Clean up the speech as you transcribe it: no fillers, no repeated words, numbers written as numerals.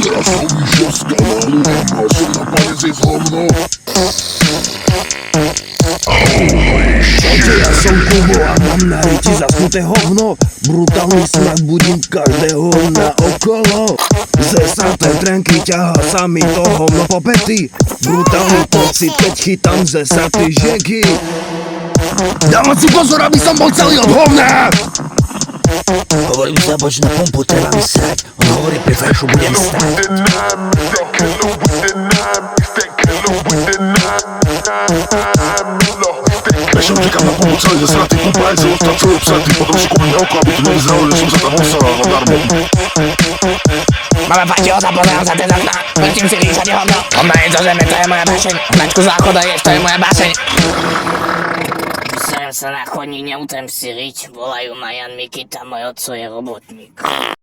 Teraz robisz oskalalu, a masz na palec jest hovno. Ja som Kubo a mám na ryti zasnuté hovno. Brutálny smak budím každého na okolo. Zesaté trenky ťahá sa mi to hovno po pety. Brutálny pocit, keď chytám zesatý žeky. Dávam si pozor, aby som bol celý od hovna. Hovorím sa, poď na pumpu, treba mi srať. On hovorí, pri frešu budem stať. Prešom čekám na pumpu celý zasratý, pumpa aj celý ostal celý obsatý. Potom si kúpim oko, aby to nevyzeralo, že som sa tam osral zadarmo. Mama fajčiho sa pozerám za ten okna. Vrtím si líšať hovno. Hovna je zo zeme, to je moja bašeň. Značku záchoda je, to je moja bašeň. Serem sa na chodník, neutrem si riť. Volajú ma Jan Mikita, môj otco je robotník.